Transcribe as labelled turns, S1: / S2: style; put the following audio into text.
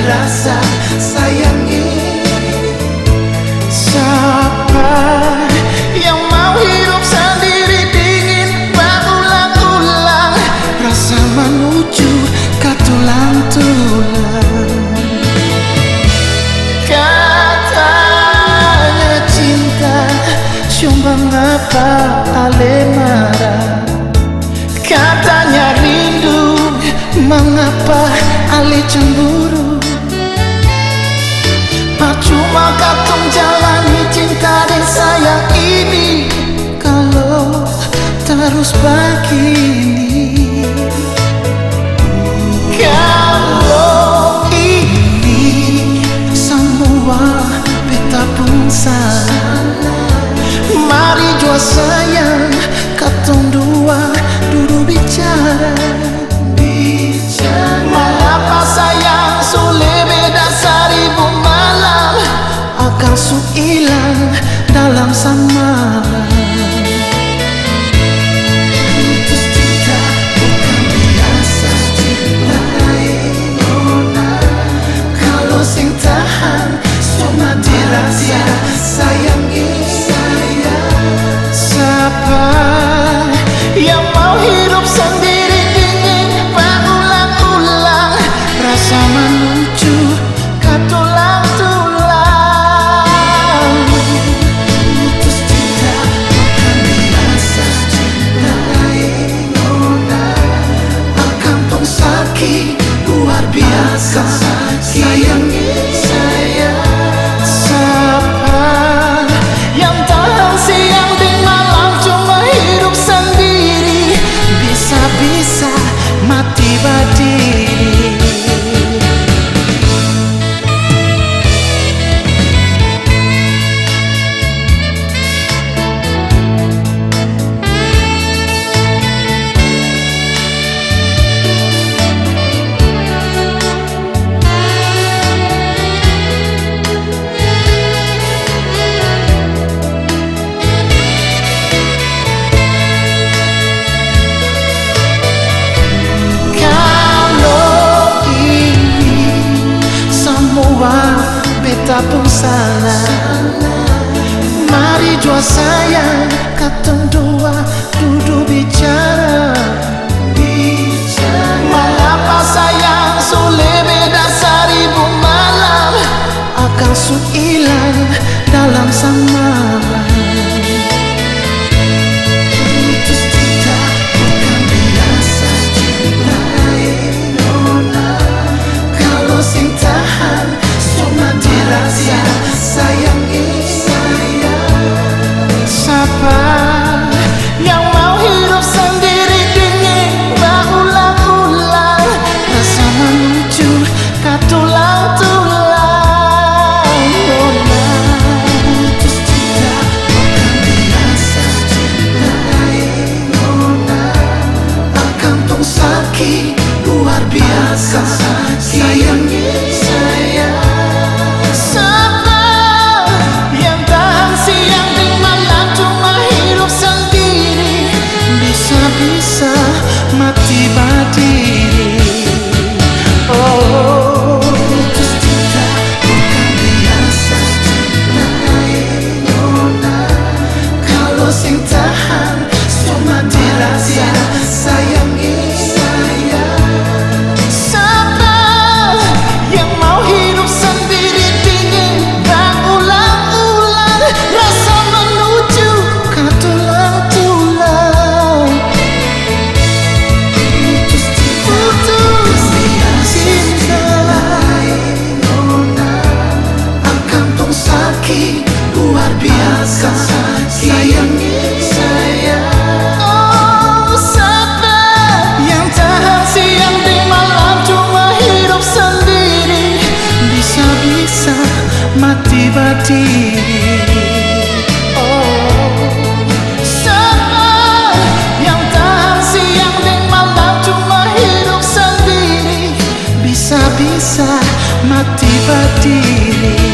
S1: dirasa sayangi.
S2: Siapa yang mau hidup sendiri dingin berulang-ulang, rasa menuju ke tulang-tulang. Katanya cinta, cuma mengapa ale marah? Katanya rindu, mengapa ale cemburu? Percuma katong jalani cinta dan sayang ini kalau terus begini. Kalau ini semua beta pun salah, mari jua sayang katong dua duduk bicara. Mengapa sayang sulit beda seribu malam, akan su hilang dalam semalam.
S1: Putus cinta bukan biasa cinta nona. Kalau sing tahan cuma dirasa sayangi saya.
S2: Siapa yang mau hidup sendiri dingin berulang-ulang, rasa menuju ke tulang-tulang.
S1: Putus cinta bukan biasa cinta nona. Akan pun sakit luar biasa sayangi saya.
S2: Siapa yang tahan siang dan malam cuma hidup sendiri, bisa-bisa mati berdiri. Beta pun salah, mari jua sayang katong dua duduk bicara. Mengapa sayang sulit beda seribu malam, akan su hilang dalam semalam.
S1: Putus cinta bukan biasa cinta nona. Kalau sing tahan cuma dirasa sayangi saya.
S2: Siapa yang mau hidup sendiri dingin berulang-ulang, rasa menuju ke tulang-tulang.
S1: Putus cinta bukan biasa cinta nona. Akan pun sakit luar biasa sayangi saya.
S2: Siapa yang tahan siang dan malam cuma hidup sendiri, bisa-bisa mati berdiri. Oh,
S1: Putus cinta bukan biasa cinta nona. Kalau sing tahan cuma dirasa sayangi saya.
S2: siapa yang mau hidup sendiri dingin berulang-ulang, rasa menuju ke tulang-tulang.
S1: Putus cinta
S2: Putus
S1: cinta nona. Akan pun sakit luar biasa sayangi saya.
S2: Oh, siapa yang tahan siang dan malam cuma hidup sendiri, bisa-bisa mati berdiri. Oh, siapa yang tahan siang dan malam cuma hidup sendiri, bisa-bisa mati berdiri.